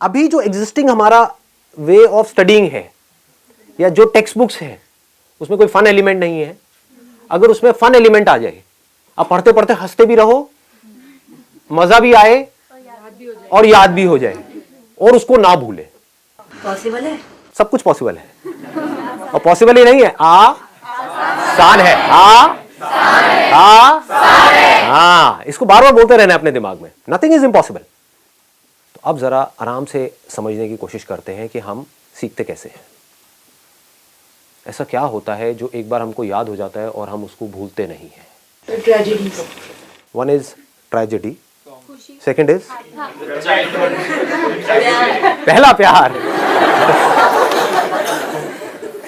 अभी जो एग्जिस्टिंग हमारा वे ऑफ स्टडीइंग है या जो टेक्स्ट बुक्स है उसमें कोई फन एलिमेंट नहीं है। अगर उसमें फन एलिमेंट आ जाए, आप पढ़ते पढ़ते हंसते भी रहो, मजा भी आए और याद भी हो जाए और उसको ना भूले, पॉसिबल है? सब कुछ पॉसिबल है। और पॉसिबल ही नहीं है, आसान है। इसको बार बार बोलते रहना अपने दिमाग में, नथिंग इज इम्पॉसिबल। तो अब जरा आराम से समझने की कोशिश करते हैं कि हम सीखते कैसे हैं। ऐसा क्या होता है जो एक बार हमको याद हो जाता है और हम उसको भूलते नहीं हैं? Tragedy. One is tragedy, second is पहला प्यार।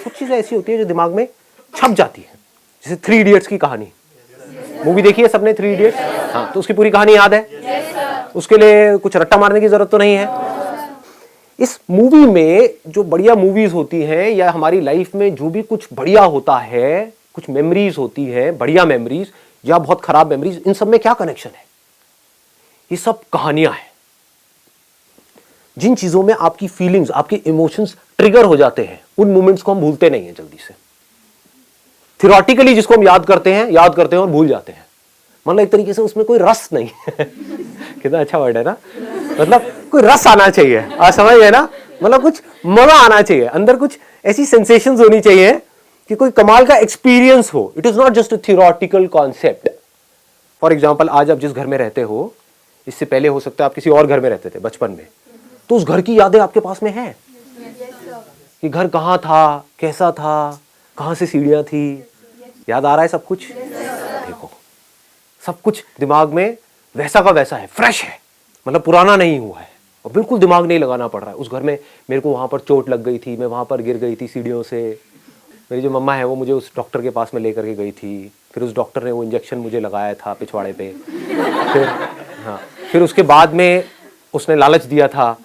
कुछ चीजें ऐसी होती है जो दिमाग में छप जाती है, जैसे 3 इडियट्स की कहानी। मूवी देखी है सबने 3 इडियट्स? हाँ, तो उसकी पूरी कहानी याद है? उसके लिए कुछ रट्टा मारने की जरूरत तो नहीं है। इस मूवी में जो बढ़िया मूवीज होती हैं या हमारी लाइफ में जो भी कुछ बढ़िया होता है, कुछ मेमोरीज होती है, बढ़िया मेमोरीज या बहुत खराब मेमोरीज, इन सब में क्या कनेक्शन है? ये सब कहानियां हैं। जिन चीजों में आपकी फीलिंग्स, आपके इमोशंस ट्रिगर हो जाते हैं, उन मोमेंट्स को हम भूलते नहीं हैं जल्दी से। थियोरेटिकली जिसको हम याद करते हैं और भूल जाते हैं। मतलब एक तरीके से उसमें कोई रस नहीं है। कितना अच्छा वर्ड है ना, मतलब कोई रस आना चाहिए, आप समझ गए ना? मतलब कुछ मजा आना चाहिए, अंदर कुछ ऐसी सेंसेशंस होनी चाहिए कि कोई कमाल का एक्सपीरियंस हो। It is not just a theoretical concept. For example, आज आप जिस घर में रहते हो, इससे पहले हो सकता है आप किसी और घर में रहते थे बचपन में, तो उस घर की यादें आपके पास में है कि घर कहाँ था, कैसा था, कहाँ से सीढ़ियाँ थी, याद आ रहा है सब कुछ? देखो, सब कुछ दिमाग में वैसा का वैसा है, फ्रेश है, मतलब पुराना नहीं हुआ है और बिल्कुल दिमाग नहीं लगाना पड़ रहा है। उस घर में मेरे को वहाँ पर चोट लग गई थी, मैं वहाँ पर गिर गई थी सीढ़ियों से, मेरी जो मम्मा है वो मुझे उस डॉक्टर के पास में लेकर के गई थी, फिर उस डॉक्टर ने वो इंजेक्शन मुझे लगाया था पिछवाड़े पे, फिर उसके बाद में उसने लालच दिया था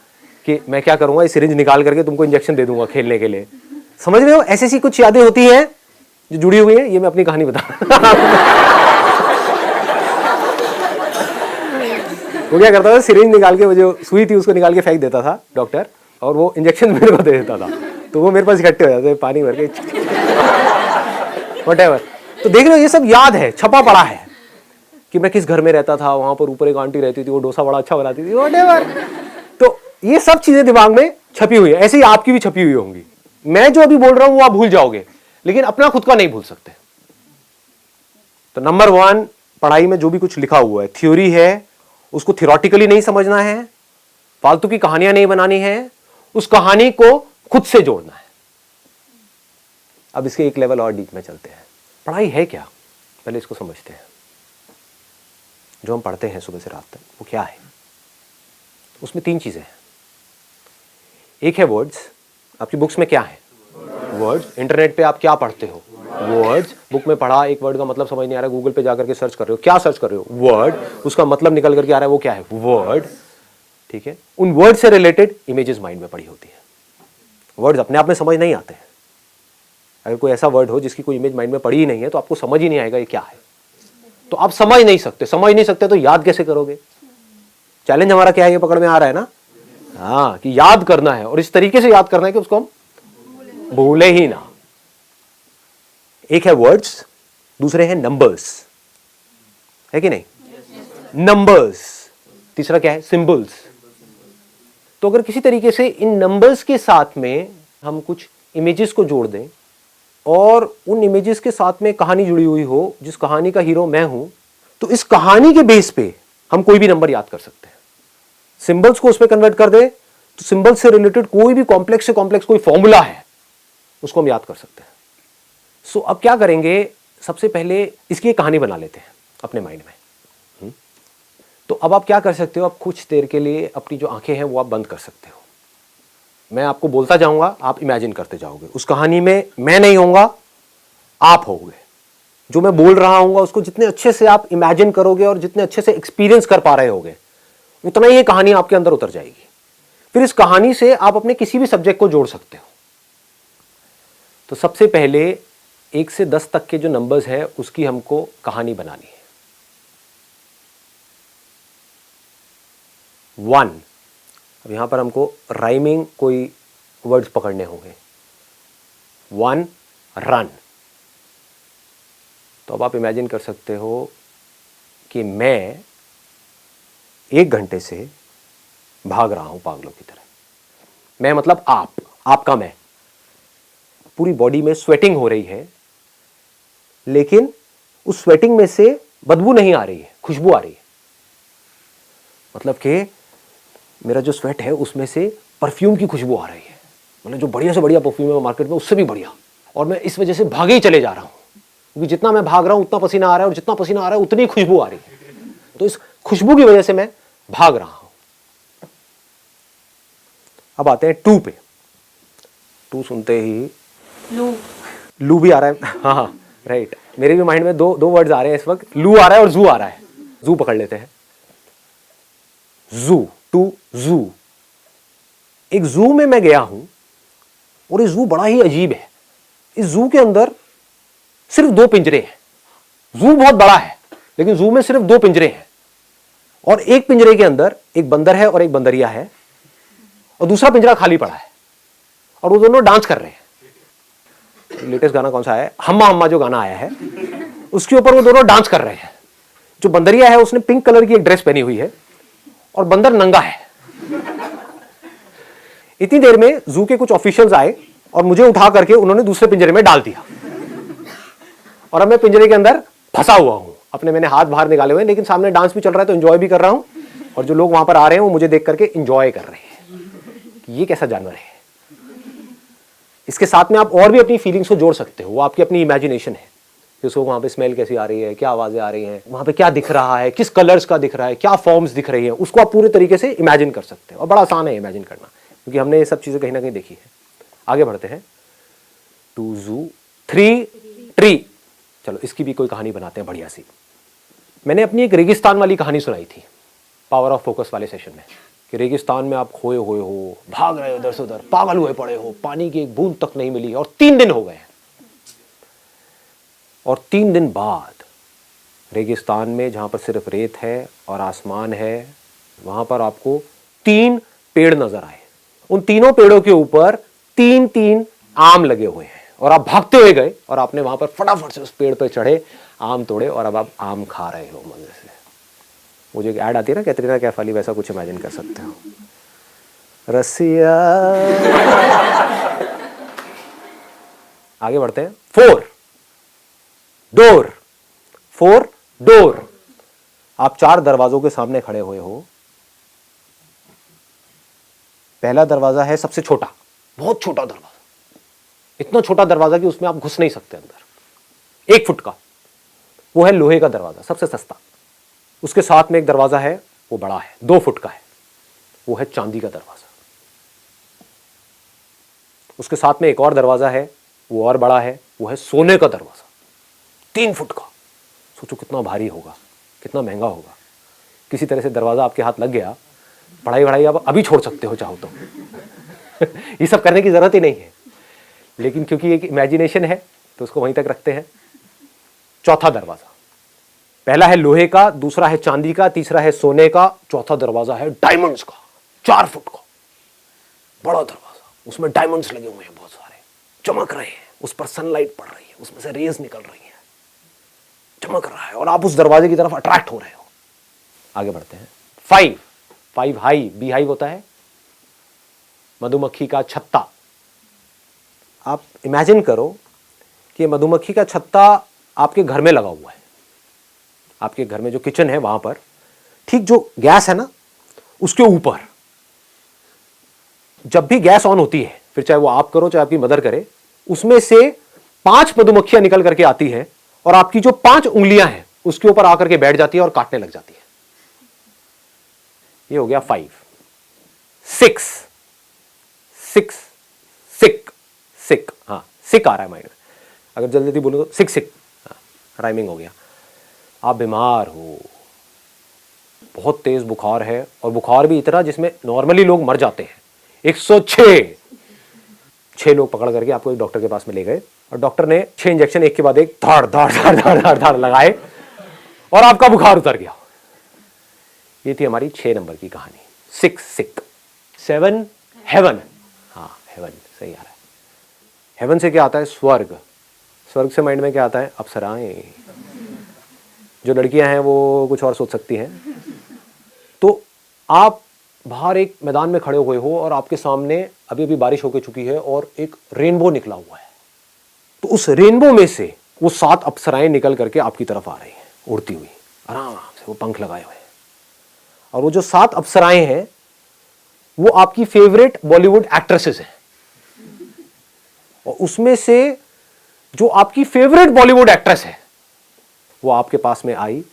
कि मैं क्या करूँगा, इस सिरिंज निकाल करके तुमको इंजेक्शन दे दूंगा खेलने के लिए। समझ रहे हो? ऐसी ऐसी कुछ यादें होती हैं जो जुड़ी हुई है। ये मैं अपनी कहानी बता वो क्या करता था, सिरिंज निकाल के, वो जो सुई थी उसको निकाल के फेंक देता था डॉक्टर, और वो इंजेक्शन मेरे को दे देता था, तो वो मेरे पास इकट्ठे हो जाते पानी भर के, व्हाटएवर। तो देख रहे हो, ये सब याद है, छपा पड़ा है कि मैं किस घर में रहता था, वहां पर ऊपर एक आंटी रहती थी, वो डोसा बड़ा अच्छा बनाती थी, व्हाटएवर। तो ये सब चीजें दिमाग में छपी हुई है। ऐसे ही आपकी भी छपी हुई होंगी। मैं जो अभी बोल रहा हूं वो आप भूल जाओगे, लेकिन अपना खुद का नहीं भूल सकते। तो नंबर 1, पढ़ाई में जो भी कुछ लिखा हुआ है, थ्योरी है, उसको थियोरेटिकली नहीं समझना है, फालतू की कहानियां नहीं बनानी है, उस कहानी को खुद से जोड़ना है। अब इसके एक लेवल और डीप में चलते हैं। पढ़ाई है क्या, पहले इसको समझते हैं। जो हम पढ़ते हैं सुबह से रात तक, वो क्या है? उसमें 3 चीजें हैं। एक है वर्ड्स। आपकी बुक्स में क्या है? वर्ड्स। इंटरनेट पे आप क्या पढ़ते हो? वर्ड्स। बुक में पढ़ा, एक वर्ड का मतलब समझ नहीं आ रहा है, गूगल पे जाकर के सर्च कर रहे हो, क्या सर्च कर रहे हो? वर्ड। उसका मतलब निकल करके आ रहा है, वो क्या है? वर्ड। ठीक है, उन वर्ड से रिलेटेड इमेजेस माइंड में पड़ी होती है। वर्ड्स अपने आप में समझ नहीं आते हैं। अगर कोई ऐसा वर्ड हो जिसकी कोई इमेज माइंड में पड़ी ही नहीं है, तो आपको समझ ही नहीं आएगा ये क्या है। तो आप समझ नहीं सकते तो याद कैसे करोगे? चैलेंज हमारा क्या है, ये पकड़ में आ रहा है ना? हाँ, कि याद करना है, और इस तरीके से याद करना है कि उसको हम भूले ही ना। एक है वर्ड्स, दूसरे हैं नंबर्स, है कि नहीं? नंबर्स। तीसरा क्या है? सिंबल्स। तो अगर किसी तरीके से इन नंबर्स के साथ में हम कुछ इमेजेस को जोड़ दें और उन इमेजेस के साथ में कहानी जुड़ी हुई हो, जिस कहानी का हीरो मैं हूं, तो इस कहानी के बेस पे हम कोई भी नंबर याद कर सकते हैं। सिंबल्स को उसमें कन्वर्ट कर दे तो सिंबल्स से रिलेटेड कोई भी कॉम्प्लेक्स से कॉम्प्लेक्स कोई फॉर्मूला है, उसको हम याद कर सकते हैं। सो अब क्या करेंगे, सबसे पहले इसकी एक कहानी बना लेते हैं अपने माइंड में। तो अब आप क्या कर सकते हो, आप कुछ देर के लिए अपनी जो आंखें हैं वो आप बंद कर सकते हो। मैं आपको बोलता जाऊंगा, आप इमेजिन करते जाओगे। उस कहानी में मैं नहीं होऊंगा, आप होगे। जो मैं बोल रहा हूंगा उसको जितने अच्छे से आप इमेजिन करोगे और जितने अच्छे से एक्सपीरियंस कर पा रहे होगे, उतना ही ये कहानी आपके अंदर उतर जाएगी। फिर इस कहानी से आप अपने किसी भी सब्जेक्ट को जोड़ सकते हो। तो सबसे पहले 1 से 10 तक के जो नंबर्स हैं उसकी हमको कहानी बनानी है। 1, अब यहां पर हमको राइमिंग कोई वर्ड्स पकड़ने होंगे। 1 रन। तो अब आप इमेजिन कर सकते हो कि मैं 1 घंटे से भाग रहा हूं पागलों की तरह। मैं मतलब आपका मैं। पूरी बॉडी में स्वेटिंग हो रही है, लेकिन उस स्वेटिंग में से बदबू नहीं आ रही है, खुशबू आ रही है। मतलब कि मेरा जो स्वेट है उसमें से परफ्यूम की खुशबू आ रही है, मतलब जो बढ़िया से बढ़िया परफ्यूम है मार्केट में उससे भी बढ़िया। और मैं इस वजह से भागे ही चले जा रहा हूं, क्योंकि जितना मैं भाग रहा हूं उतना पसीना आ रहा है, और जितना पसीना आ रहा है उतनी खुशबू आ रही है। तो इस खुशबू की वजह से मैं भाग रहा हूं। अब आते हैं 2 पे। 2 सुनते ही लू भी आ रहा है। हाँ, राइट। मेरे भी माइंड में दो वर्ड्स आ रहे हैं इस वक्त, लू आ रहा है और जू आ रहा है। जू पकड़ लेते हैं। जू, टू जू। एक जू में मैं गया हूं, और ये जू बड़ा ही अजीब है। इस जू के अंदर सिर्फ 2 पिंजरे हैं। जू बहुत बड़ा है, लेकिन जू में सिर्फ 2 पिंजरे हैं, और एक पिंजरे के अंदर एक बंदर है और एक बंदरिया है, और दूसरा पिंजरा खाली पड़ा है, और वो दोनों डांस कर रहे हैं। लेटेस्ट गाना कौन सा है, हम्मा हम्मा जो गाना आया है, उसके ऊपर वो दोनों डांस कर रहे हैं। जो बंदरिया है उसने पिंक कलर की एक ड्रेस पहनी हुई है, और बंदर नंगा है। इतनी देर में जू के कुछ ऑफिशियल्स आए और मुझे उठा करके उन्होंने दूसरे पिंजरे में डाल दिया, और अब मैं पिंजरे के अंदर फंसा हुआ हूं। अपने मैंने हाथ बाहर निकाले हुए हैं, लेकिन सामने डांस भी चल रहा है तो एंजॉय भी कर रहा हूं, और जो लोग वहां पर आ रहे हैं वो मुझे देख करके एंजॉय कर रहे हैं कि ये कैसा जानवर है। इसके साथ में आप और भी अपनी फीलिंग्स को जोड़ सकते हो, वो आपकी अपनी इमेजिनेशन है कि उसको वहां पे स्मेल कैसी आ रही है, क्या आवाजें आ रही हैं, वहां पे क्या दिख रहा है, किस कलर्स का दिख रहा है, क्या फॉर्म्स दिख रही है, उसको आप पूरे तरीके से इमेजिन कर सकते हो। और बड़ा आसान है इमेजिन करना, क्योंकि हमने ये सब चीजें कहीं ना कहीं देखी है। आगे बढ़ते हैं। 2 जू, 3 ट्री। चलो इसकी भी कोई कहानी बनाते हैं बढ़िया सी। मैंने अपनी एक रेगिस्तान वाली कहानी सुनाई थी पावर ऑफ फोकस वाले सेशन में, कि रेगिस्तान में आप खोए हुए हो, भाग रहे हो इधर से उधर, पागल हुए पड़े हो, पानी की एक बूंद तक नहीं मिली, और 3 दिन हो गए हैं। और 3 दिन बाद रेगिस्तान में, जहां पर सिर्फ रेत है और आसमान है, वहां पर आपको 3 पेड़ नजर आए। उन तीनों पेड़ों के ऊपर 3-3 आम लगे हुए हैं, और आप भागते हुए गए और आपने वहां पर फटाफट से उस पेड़ पर चढ़े, आम तोड़े, और अब आप आम खा रहे हो मजे से। वो जो एक ऐड आती है ना कैटरीना कैफ वाली, वैसा कुछ इमेजिन कर सकते हो। रसिया। आगे बढ़ते हैं। 4 डोर। 4 डोर। आप 4 दरवाजों के सामने खड़े हुए हो। पहला दरवाजा है सबसे छोटा, बहुत छोटा दरवाजा, इतना छोटा दरवाजा कि उसमें आप घुस नहीं सकते अंदर, 1 फुट का। वो है लोहे का दरवाजा, सबसे सस्ता। उसके साथ में एक दरवाजा है, वो बड़ा है, 2 फुट का है, वो है चांदी का दरवाजा। उसके साथ में एक और दरवाजा है, वो और बड़ा है, वो है सोने का दरवाजा, 3 फुट का। सोचो कितना भारी होगा, कितना महंगा होगा। किसी तरह से दरवाजा आपके हाथ लग गया, पढ़ाई वढ़ाई आप अभी छोड़ सकते हो चाहो तो। ये सब करने की जरूरत ही नहीं है, लेकिन क्योंकि एक इमेजिनेशन है तो उसको वहीं तक रखते हैं। चौथा दरवाजा, पहला है लोहे का, दूसरा है चांदी का, तीसरा है सोने का, चौथा दरवाजा है डायमंड्स का, 4 फुट का बड़ा दरवाजा। उसमें डायमंड्स लगे हुए हैं, बहुत सारे चमक रहे हैं, उस पर सनलाइट पड़ रही है, उसमें से रेज निकल रही है, चमक रहा है, और आप उस दरवाजे की तरफ अट्रैक्ट हो रहे हो। आगे बढ़ते हैं। 5 हाई, बी हाइव होता है मधुमक्खी का छत्ता। आप इमेजिन करो कि मधुमक्खी का छत्ता आपके घर में लगा हुआ है। आपके घर में जो किचन है वहां पर, ठीक जो गैस है ना, उसके ऊपर जब भी गैस ऑन होती है, फिर चाहे वो आप करो चाहे आपकी मदर करे, उसमें से 5 मधुमक्खियां निकल करके आती है, और आपकी जो 5 उंगलियां हैं उसके ऊपर आकर के बैठ जाती है और काटने लग जाती है। ये हो गया 5। 6 सिक, हाँ सिक आ रहा है माइंड में, अगर जल्दी जल्दी बोलो तो सिक, हाँ, राइमिंग हो गया। आप बीमार हो, बहुत तेज बुखार है, और बुखार भी इतना जिसमें नॉर्मली लोग मर जाते हैं। 106 6 लोग पकड़ करके आपको एक डॉक्टर के पास में ले गए और डॉक्टर ने 6 इंजेक्शन एक के बाद एक धाड़ धाड़ धाड़ धाड़ धाड़ धाड़ लगाए और आपका बुखार उतर गया। ये थी हमारी 6 नंबर की कहानी। 6 सिक। 7 हेवन। हाँ हेवन सही आ रहा है। हेवन से क्या आता है? स्वर्ग। स्वर्ग से माइंड में क्या आता है? अप्सराएं। जो लड़कियां हैं वो कुछ और सोच सकती हैं। तो आप बाहर एक मैदान में खड़े हुए हो और आपके सामने अभी अभी बारिश होकर चुकी है और एक रेनबो निकला हुआ है। तो उस रेनबो में से वो 7 अप्सराएं निकल करके आपकी तरफ आ रही हैं उड़ती हुई, आराम से, वो पंख लगाए हुए हैं। और वो जो 7 अप्सराएं हैं वो आपकी फेवरेट बॉलीवुड एक्ट्रेसेस हैं। और उसमें से जो आपकी फेवरेट बॉलीवुड एक्ट्रेस है वो आपके पास में आई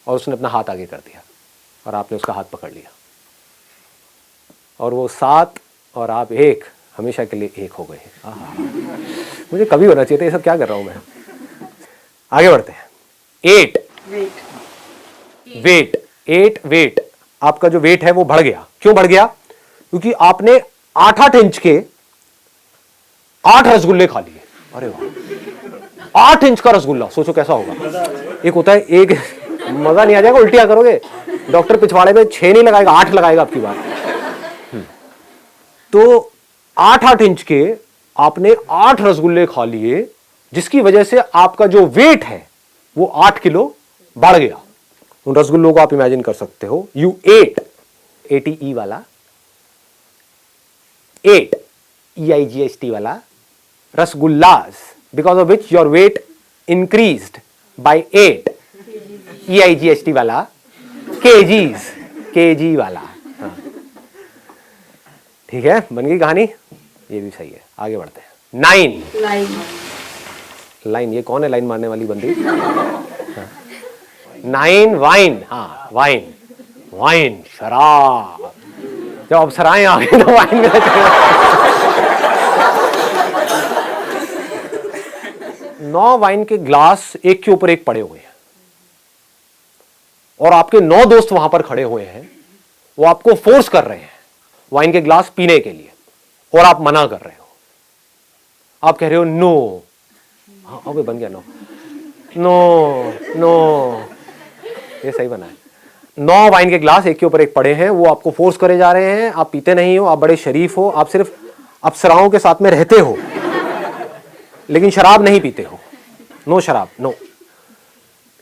और उसने अपना हाथ आगे कर दिया और आपने उसका हाथ पकड़ लिया और वो 7 और आप 1 हमेशा के लिए एक हो गए हैं। मुझे कभी होना चाहिए था, ये सब क्या कर रहा हूं मैं। आगे बढ़ते हैं। 8 वेट। 8 वेट। आपका जो वेट है वो बढ़ गया। क्यों बढ़ गया? क्योंकि आपने 8-8 इंच के 8 रसगुल्ले खा लिए। अरे वाह, 8 इंच का रसगुल्ला, सोचो कैसा होगा। एक होता है एक, मजा नहीं आ जाएगा, उल्टियां करोगे। डॉक्टर पिछवाड़े में 6 नहीं लगाएगा, 8 लगाएगा आपकी बात। तो 8-8 इंच के आपने 8 रसगुल्ले खा लिए, जिसकी वजह से आपका जो वेट है वो 8 किलो बढ़ गया। उन रसगुल्लों को आप इमेजिन कर सकते हो। यू एट, ATE वाला, 8 EIGHT वाला rasgullas, because of which your weight increased by 8 EIGHT वाला kgs, KG वाला। हाँ। ठीक है, बन गई कहानी। ये भी सही है। आगे बढ़ते हैं। 9 लाइन। ये कौन है लाइन मारने वाली बंदी? 9 वाइन। हाँ वाइन। वाइन शराब। जब अप्सराएं आ गई तो वाइन में 9 वाइन के ग्लास एक के ऊपर एक पड़े हुए हैं और आपके 9 दोस्त वहां पर खड़े हुए हैं। वो आपको फोर्स कर रहे हैं वाइन के ग्लास पीने के लिए और आप मना कर रहे हो। आप कह रहे हो नो। हाँ अब बन गया नो। नो नो, ये सही बना है। 9 वाइन के ग्लास एक के ऊपर एक पड़े हैं, वो आपको फोर्स करे जा रहे हैं। आप पीते नहीं हो, आप बड़े शरीफ हो, आप सिर्फ अप्सराओं के साथ में रहते हो लेकिन शराब नहीं पीते हो। नो शराब, नो।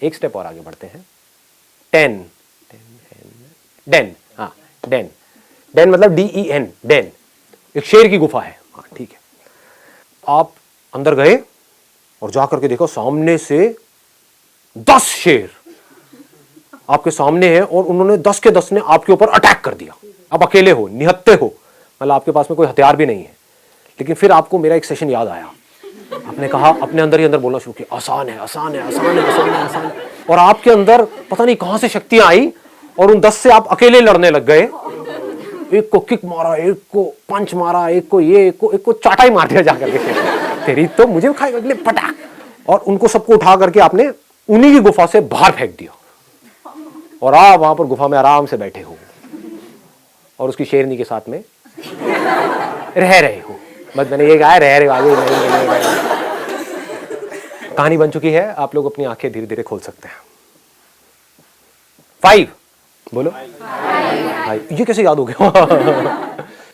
एक स्टेप और आगे बढ़ते हैं। 10 डेन। हाँ डेन। डेन मतलब DEN, डेन। एक शेर की गुफा है। हाँ ठीक है। आप अंदर गए और जाकर के देखो सामने से 10 शेर आपके सामने हैं और उन्होंने 10 के 10 ने आपके ऊपर अटैक कर दिया। आप अकेले हो, निहत्ते हो, मतलब आपके पास में कोई हथियार भी नहीं है। लेकिन फिर आपको मेरा एक सेशन याद आया। आपने कहा, अपने अंदर ही अंदर बोलना शुरू किया, आसान है, आसान है, आसान है, आसान है, आसान है। और आपके अंदर पता नहीं कहां से शक्तियां आई और उन 10 से आप अकेले लड़ने लग गए। एक को किक मारा, एक को पंच मारा, एक को ये, एक को चाटाई मार दिया जाकर के। तेरी तो मुझे खाई अगले पटाख। और उनको सबको उठा करके आपने उन्हीं की गुफा से बाहर फेंक दिया और आप वहां पर गुफा में आराम से बैठे हो और उसकी शेरनी के साथ में रह रहे हो। बस मैंने ये कहा, रह रहे हो, आगे नहीं। कहानी बन चुकी है। आप लोग अपनी आंखें धीरे धीरे खोल सकते हैं। 5 बोलो। 5। ये कैसे याद हो गया?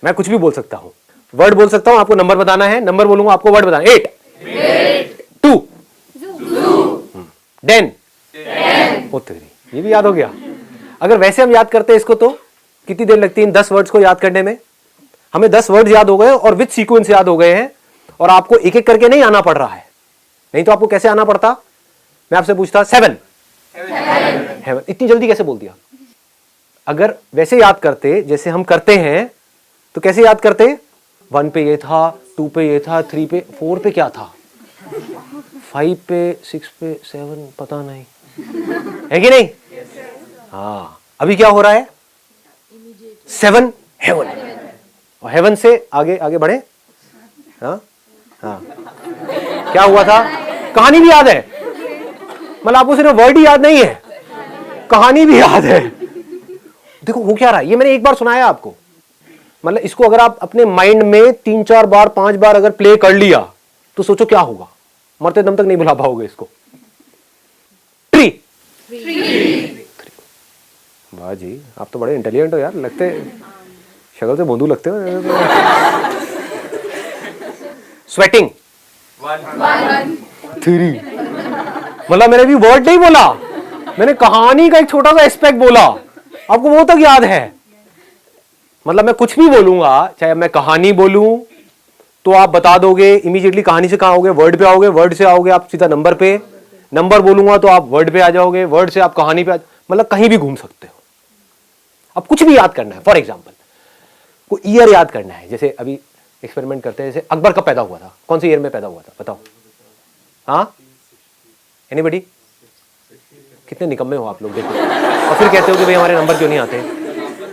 मैं कुछ भी बोल सकता हूं, वर्ड बोल सकता हूं, आपको नंबर बताना है। नंबर बोलूंगा, आपको वर्ड बताना। 8 2 10 ये भी याद हो गया। अगर वैसे हम याद करते हैं इसको तो कितनी देर लगती है इन 10 वर्ड्स को याद करने में? हमें 10 वर्ड्स याद हो गए और विद सीक्वेंस याद हो गए हैं और आपको एक एक करके नहीं आना पड़ रहा है। नहीं तो आपको कैसे आना पड़ता? मैं आपसे पूछता 7 हेवन। इतनी जल्दी कैसे बोल दिया? अगर वैसे याद करते जैसे हम करते हैं तो कैसे याद करते? 1 पे ये था, 2 पे ये था, 3 पे, 4 पे क्या था, 5 पे, 6 पे, 7 पता नहीं है कि नहीं? हाँ, अभी क्या हो रहा है? 7 हेवन। और हेवन से आगे आगे बढ़े। हाँ हाँ, क्या हुआ था? कहानी भी याद है, मतलब आपको सिर्फ वर्ड ही याद नहीं है, कहानी भी याद है। देखो हो क्या रहा है, ये मैंने एक बार सुनाया आपको, मतलब इसको अगर आप अपने माइंड में 3-4 बार 5 बार अगर प्ले कर लिया तो सोचो क्या होगा, मरते दम तक नहीं भुला पाओगे इसको। ट्री। वाह जी, आप तो बड़े इंटेलिजेंट हो यार, लगते शक्ल से बोंदू लगते हो। स्वेटिंग। 3। मतलब मैंने भी वर्ड नहीं बोला, मैंने कहानी का एक छोटा सा एस्पेक्ट बोला, आपको वो तक याद है। मतलब मैं कुछ भी बोलूंगा, चाहे मैं कहानी बोलूं तो आप बता दोगे इमीडिएटली, कहानी से कहां आओगे, वर्ड पे आओगे, वर्ड से आओगे आप सीधा नंबर पे, नंबर बोलूंगा तो आप वर्ड पे आ जाओगे, वर्ड से आप कहानी पे मतलब कहीं भी घूम सकते हो। अब कुछ भी याद करना है, फॉर एग्जाम्पल कोई ईयर याद करना है, जैसे अभी एक्सपेरिमेंट करते हैं, जैसे अकबर कब पैदा हुआ था, कौन से ईयर में पैदा हुआ था बताओ। हाँ, एनीबडी? कितने निकम्मे हो आप लोग, देखो। और फिर कहते हो कि भाई हमारे नंबर क्यों नहीं आते,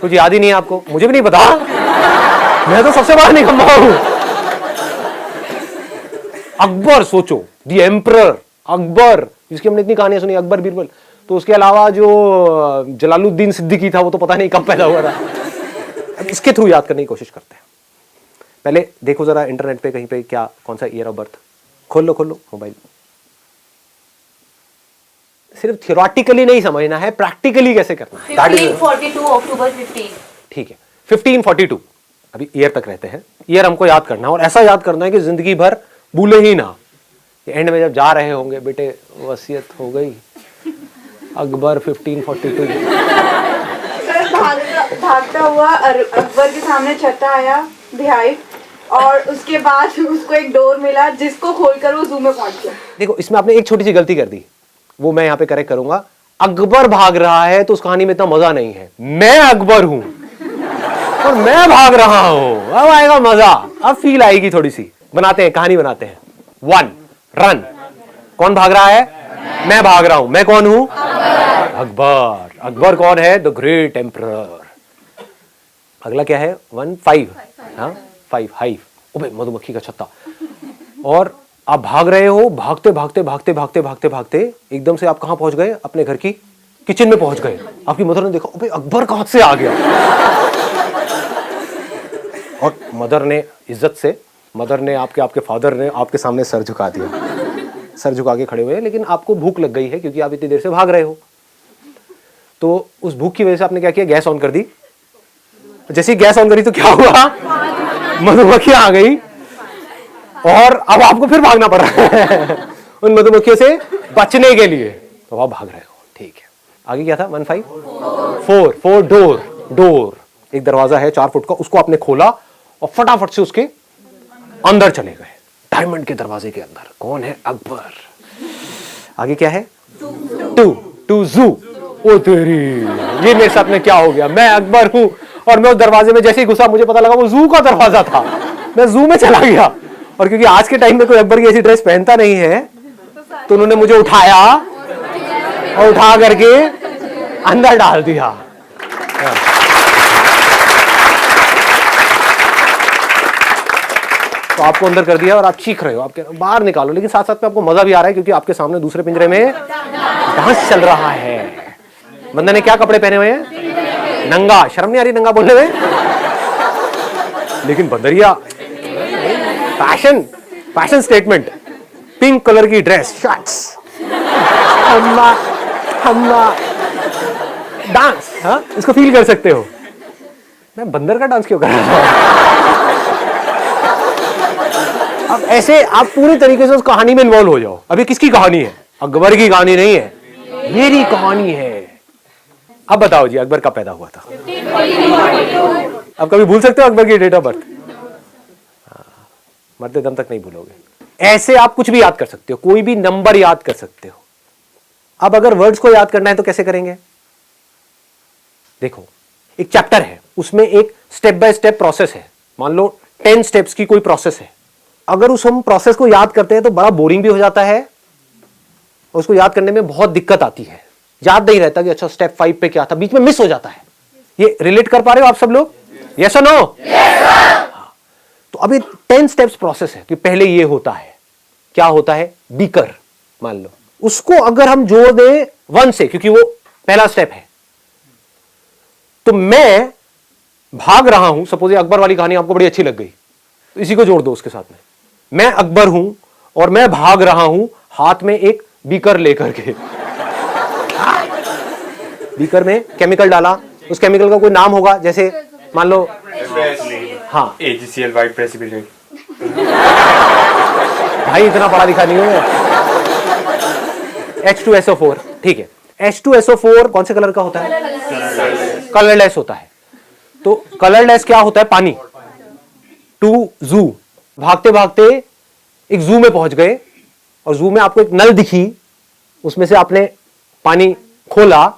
कुछ याद ही नहीं है आपको। मुझे भी नहीं पता, मैं तो सबसे बड़ा निकम्मा हूं। अकबर, सोचो, द एम्परर अकबर, जिसकी हमने इतनी कहानियां सुनी, अकबर बीरबल। तो उसके अलावा जो जलालुद्दीन सिद्दीकी था वो तो पता नहीं कब पैदा हुआ था। अब इसके थ्रू याद करने की कोशिश करते हैं। पहले देखो जरा इंटरनेट पे कहीं पे क्या, कौन सा ईयर ऑफ बर्थ, खोल लो मोबाइल। सिर्फ थियोरेटिकली नहीं समझना है, प्रैक्टिकली कैसे करना है। 1542 अक्टूबर 15। ठीक है, 1542 अभी ईयर तक रहते हैं। ईयर हमको याद करना है और ऐसा याद करना है कि जिंदगी भर भूले ही ना। एंड में जब जा रहे होंगे, बेटे वसीयत हो गई, अकबर 1542। भागता हुआ अकबर के सामने छत्ता आया, दिहाई, और उसके बाद उसको एक डोर मिला जिसको खोलकर वो जू में पहुंच गया। देखो इसमें आपने एक छोटी सी गलती कर दी, वो मैं यहाँ पे करेक्ट करूंगा। अकबर भाग रहा है तो उस कहानी में इतना मजा नहीं है। मैं अकबर हूं और मैं भाग रहा हूं, अब आएगा मजा, अब फील आएगी थोड़ी सी। बनाते हैं, कहानी बनाते हैं। 1 रन। कौन भाग रहा है? मैं भाग रहा हूं। मैं कौन हूं? अकबर। अकबर कौन है? The great emperor. अगला क्या है? 1 5। हाँ 5 हाइव। ओबे मधुमक्खी का छत्ता। और आप भाग रहे हो, भागते भागते भागते भागते भागते भागते एकदम से आप कहां पहुंच गए? अपने घर की किचन में पहुंच गए। आपकी मदर ने देखा, ओबे अकबर कहां से आ गया। और मदर ने इज्जत से, मदर ने आपके फादर ने आपके सामने सर झुका दिया। सर झुका के खड़े हुए हैं, लेकिन आपको भूख लग गई है क्योंकि आप इतनी देर से भाग रहे हो। तो उस भूख की वजह से आपने क्या किया? गैस ऑन कर दी। जैसे ही गैस ऑन करी तो क्या हुआ? मधुमक्खी आ गई और अब आपको फिर भागना पड़ रहा है उन मधुमक्खियों से बचने के लिए। तो आप भाग रहे हो, ठीक है। आगे क्या था? 1 5 4 डोर। एक दरवाजा है 4 फुट का, उसको आपने खोला और फटाफट से उसके अंदर चले गए, डायमंड के दरवाजे के अंदर। कौन है? अकबर। आगे क्या है? 2 जू। ओ तेरी, ये मेरे साथ में क्या हो गया? मैं अकबर हूं और मैं उस दरवाजे में जैसे ही घुसा, मुझे पता लगा वो जू का दरवाजा था। मैं जू में चला गया। और क्योंकि आज के टाइम में कोई अकबर की ऐसी ड्रेस पहनता नहीं है, तो उन्होंने मुझे उठाया और उठा करके अंदर डाल दिया। तो आपको अंदर कर दिया और आप चीख रहे हो, आपके बाहर निकालो, लेकिन साथ साथ में आपको मजा भी आ रहा है क्योंकि आपके सामने दूसरे पिंजरे में डांस चल रहा है। बंदे ने क्या कपड़े पहने हुए हैं? नंगा। शर्म नहीं आ रही नंगा बोलने में? लेकिन बंदरिया फैशन स्टेटमेंट, पिंक कलर की ड्रेस, शॉर्ट्स, हम्मा डांस। हाँ, इसको फील कर सकते हो। मैं बंदर का डांस क्यों कर रहा हूं? अब ऐसे आप पूरी तरीके से उस कहानी में इन्वॉल्व हो जाओ। अभी किसकी कहानी है? अकबर की कहानी नहीं है, मेरी कहानी है। अब बताओ जी, अकबर कब पैदा हुआ था? अब कभी भूल सकते हो अकबर की डेट ऑफ बर्थ? मरते दम तक नहीं भूलोगे। ऐसे आप कुछ भी याद कर सकते हो, कोई भी नंबर याद कर सकते हो। अब अगर वर्ड्स को याद करना है तो कैसे करेंगे? देखो, एक चैप्टर है, उसमें एक स्टेप बाय स्टेप प्रोसेस है। मान लो 10 स्टेप्स की कोई प्रोसेस है। अगर उस हम प्रोसेस को याद करते हैं तो बड़ा बोरिंग भी हो जाता है और उसको याद करने में बहुत दिक्कत आती है। याद नहीं रहता कि अच्छा स्टेप 5 पे क्या था, बीच में मिस हो जाता है। ये रिलेट कर पा रहे हो आप सब लोग? यस और नो? तो अभी 10 स्टेप्स प्रोसेस है कि पहले ये होता है। क्या होता है? बीकर मान लो, उसको अगर हम जोड़ दें 1 से, क्योंकि वो पहला स्टेप है, तो भाग रहा हूं, सपोज ये अकबर वाली कहानी आपको बड़ी अच्छी लग गई, तो इसी को जोड़ दो उसके साथ में। मैं अकबर हूं और मैं भाग रहा हूं हाथ में एक बीकर लेकर के। बीकर में केमिकल डाला, उस केमिकल का कोई नाम होगा, जैसे मान लो हाँ AgCl वाइट प्रेसिपिटेट। भाई इतना पढ़ा लिखा नहीं हूं मैं। H2SO4, ठीक है। H2SO4 कौन से कलर का होता है? कलरलेस होता है। तो कलरलेस क्या होता है? पानी। टू जू, भागते भागते एक जू में पहुंच गए और जू में आपको एक नल दिखी, उसमें से आपने पानी खोला,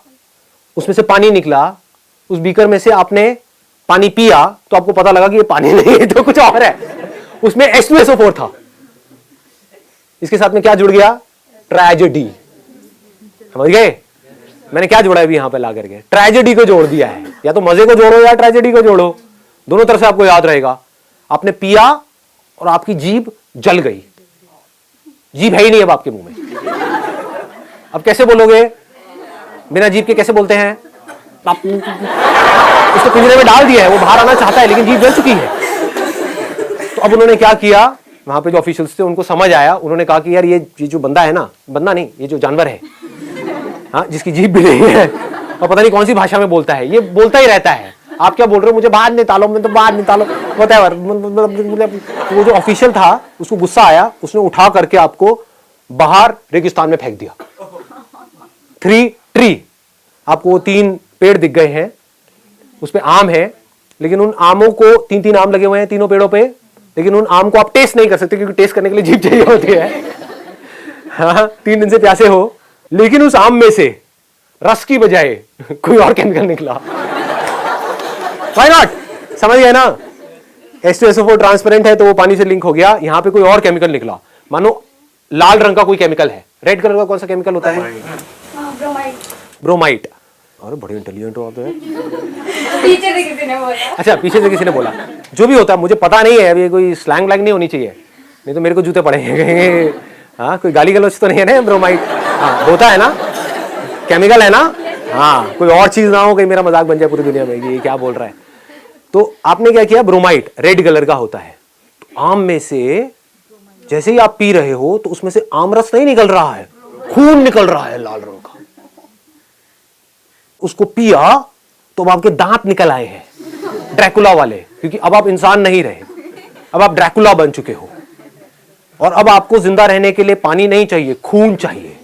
उसमें से पानी निकला, उस बीकर में से आपने पानी पिया, तो आपको पता लगा कि ये पानी नहीं है तो कुछ और है, उसमें H2SO4 था। इसके साथ में क्या जुड़ गया? ट्रेजेडी। समझ गए? मैंने क्या जोड़ा है अभी यहां पे ला करके? ट्रेजेडी को जोड़ दिया है। या तो मजे को जोड़ो या ट्रेजेडी को जोड़ो, दोनों तरफ से आपको याद रहेगा। आपने पिया और आपकी जीभ जल गई, जीभ है ही नहीं अब आपके मुंह में। अब कैसे बोलोगे? बिना जीभ के कैसे बोलते हैं? आप उसको पिंजरे में डाल दिया है, वो बाहर आना चाहता है लेकिन जीभ जल चुकी है। तो अब उन्होंने क्या किया, वहां पे जो ऑफिशियल्स थे उनको समझ आया, उन्होंने कहा कि यार ये जो बंदा है ना, बंदा नहीं, ये जो जानवर है, हाँ, जिसकी जीभ भी नहीं है और पता नहीं कौन सी भाषा में बोलता है, ये बोलता ही रहता है, आप क्या बोल रहे हो, मुझे बाहर निकालो, मैं तो बाहर निकालो, व्हाटएवर। वो जो ऑफिशियल था उसको गुस्सा आया, उसने उठा करके आपको बाहर रेगिस्तान में फेंक दिया। 3 ट्री, आपको 3 पेड़ दिख गए हैं, उसपे आम है, लेकिन उन आमों को 3 आम लगे हुए हैं तीनों पेड़ों पे, लेकिन उन आम को आप टेस्ट नहीं कर सकते क्योंकि टेस्ट करने के लिए जीभ चाहिए होती है। हाँ, 3 दिन से प्यासे हो, लेकिन उस आम में से रस की बजाय कोई और केमिकल निकला। Why not? समझ गए ना? H2SO4 ट्रांसपेरेंट है तो वो पानी से लिंक हो गया, यहां पे कोई और केमिकल निकला। मानो लाल रंग का कोई केमिकल है, रेड कलर का कौन सा केमिकल होता है? ब्रोमाइट। अरे बड़े इंटेलिजेंट हो आप तो। पीछे से किसी ने बोला। अच्छा, पीछे से किसी ने बोला, जो भी होता है मुझे पता नहीं है, अभी कोई स्लैंग नहीं होनी चाहिए, नहीं तो मेरे को जूते पड़ेंगे। हाँ, कोई गाली गलौज तो नहीं है ना? ब्रोमाइट हाँ होता है ना, केमिकल है ना? हाँ, कोई और चीज ना हो, कहीं मेरा मजाक बन जाए पूरी दुनिया में, ये क्या बोल रहा है। तो आपने क्या किया, ब्रोमाइट रेड कलर का होता है। तो आम में से जैसे ही आप पी रहे हो तो उसमें से आम रस नहीं निकल रहा है, खून निकल रहा है लाल रंग का। उसको पिया तो अब आपके दांत निकल आए हैं, ड्रैकुला वाले, क्योंकि अब आप इंसान नहीं रहे, अब आप ड्रैकुला बन चुके हो। और अब आपको जिंदा रहने के लिए पानी नहीं चाहिए, खून चाहिए।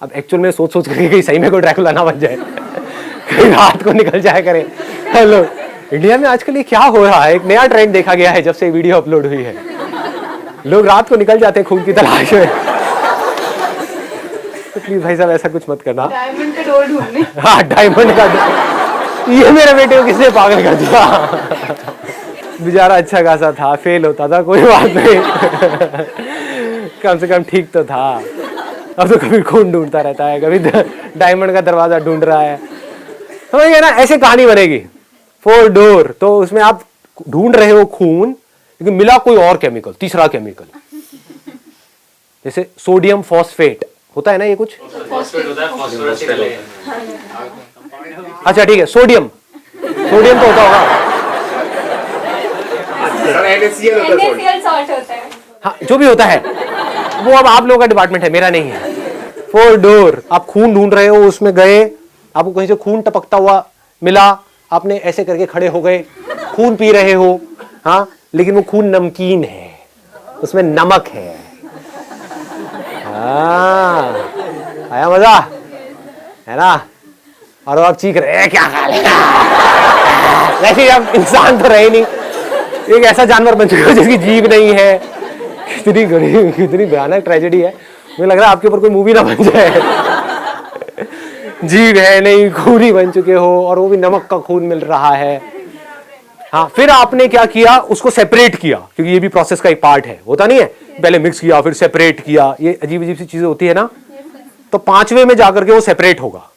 अब एक्चुअल में सोच सोच करके कहीं सही में कोई ड्रैकुला ना बन जाए, कहीं रात को निकल जाए करे। हेलो, इंडिया में आजकल ये क्या हो रहा है, एक नया ट्रेंड देखा गया है जब से वीडियो अपलोड हुई है, लोग रात को निकल जाते हैं खून की तलाश में। तो प्लीज भाई साहब ऐसा कुछ मत करना। डायमंड का डोर ढूंढने। हाँ, डायमंड का डोर। ये मेरे बेटे को किसने पागल कर दिया? बेचारा अच्छा खासा था, फेल होता था, कोई बात नहीं, कम से कम ठीक तो था। अब तो कभी खून ढूंढता रहता है, कभी डायमंड का दरवाजा ढूंढ रहा है। समझ गए ना? ऐसे कहानी बनेगी 4 डोर। तो उसमें आप ढूंढ रहे हो खून, लेकिन मिला कोई और केमिकल, तीसरा केमिकल, जैसे सोडियम फॉस्फेट होता है ना, ये कुछ अच्छा ठीक है, सोडियम तो होता होगा, NaCl सॉल्ट होता है। हाँ जो भी होता है वो अब आप लोगों का डिपार्टमेंट है, मेरा नहीं है। 4 डोर, आप खून ढूंढ रहे हो, उसमें गए, आपको कहीं से खून टपकता हुआ मिला, आपने ऐसे करके खड़े हो गए, खून पी रहे हो, हाँ, लेकिन वो खून नमकीन है, उसमें नमक है। हाँ, आया मजा है ना? और आप चीख रहे क्या खा लिया? वैसे आप इंसान तो रहे नहीं, एक ऐसा जानवर बन चुके हो जिसकी जीभ नहीं है। कितनी भयानक ट्रेजेडी है। मुझे लग रहा है आपके ऊपर कोई मूवी ना बन जाए। जीभ है नहीं, खून ही बन चुके हो, और वो भी नमक का खून मिल रहा है। हाँ, फिर आपने क्या किया, उसको सेपरेट किया, क्योंकि ये भी प्रोसेस का एक पार्ट है, होता नहीं है? पहले मिक्स किया, फिर सेपरेट किया, ये अजीब अजीब सी चीजें होती है ना। तो 5वें में जाकर के वो सेपरेट होगा,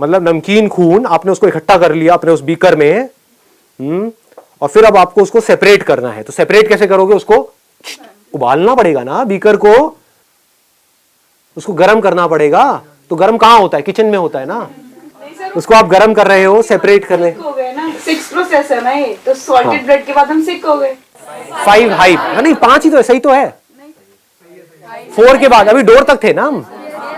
मतलब नमकीन खून आपने उसको इकट्ठा कर लिया अपने उस बीकर में, और फिर अब आपको उसको सेपरेट करना है। तो सेपरेट कैसे करोगे? उसको उबालना पड़ेगा ना बीकर को, उसको गर्म करना पड़ेगा। तो गर्म कहां होता है? किचन में होता है ना। नहीं सर, उसको आप गर्म कर रहे हो, सेपरेट कर रहे हो। हो गए ना, 6 प्रोसेस है ना ये, तो सॉल्टेड ब्रेड के बाद हम 6 हो गए। 5 हाइप, नहीं 5 ही तो है, सही तो है। 4 के बाद अभी डोर तक थे ना हम,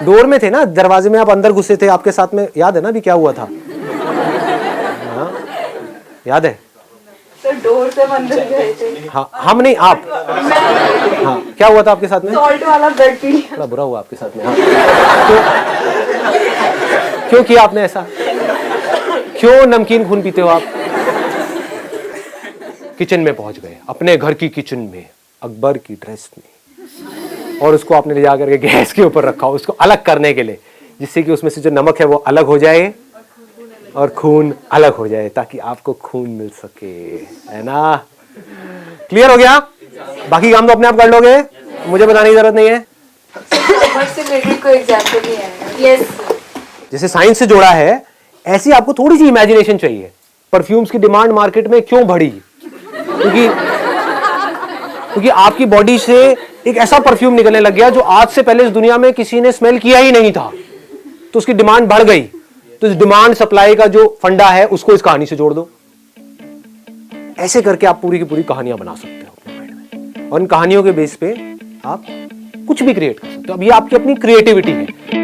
डोर में थे ना, दरवाजे में आप अंदर घुसे थे, आपके साथ में याद है ना अभी क्या हुआ था? हाँ, याद है? तो डोर से हम अंदर गए थे। हाँ, हम नहीं, आप। हाँ, क्या हुआ था आपके साथ में? सॉल्ट वाला ब्रेड पी लिया। बड़ा बुरा हुआ आपके साथ में। हाँ। क्यों किया आपने ऐसा? क्यों नमकीन खून पीते हो आप? किचन में पहुंच गए, अपने घर की किचन में, अकबर की ड्रेस में, और उसको आपने ले जाकर के गैस के ऊपर रखा, उसको अलग करने के लिए, जिससे कि उसमें से जो नमक है वो अलग हो जाए और खून अलग हो जाए, ताकि आपको खून मिल सके, है ना? क्लियर हो गया? बाकी काम तो अपने आप कर लोगे, मुझे बताने की जरूरत नहीं है। से रिलेटेड कोई एग्जांपल नहीं है। यस जैसे साइंस से जोड़ा है, ऐसी आपको थोड़ी सी इमेजिनेशन चाहिए। परफ्यूम्स की डिमांड मार्केट में क्यों बढ़ी? क्योंकि आपकी बॉडी से एक ऐसा परफ्यूम निकलने लग गया जो आज से पहले इस दुनिया में किसी ने स्मेल किया ही नहीं था, तो उसकी डिमांड बढ़ गई। तो इस डिमांड सप्लाई का जो फंडा है उसको इस कहानी से जोड़ दो। ऐसे करके आप पूरी की पूरी कहानियां बना सकते हो अपने माइंड में, और इन कहानियों के बेस पे आप कुछ भी क्रिएट कर सकते हो। अब ये आपकी अपनी क्रिएटिविटी है।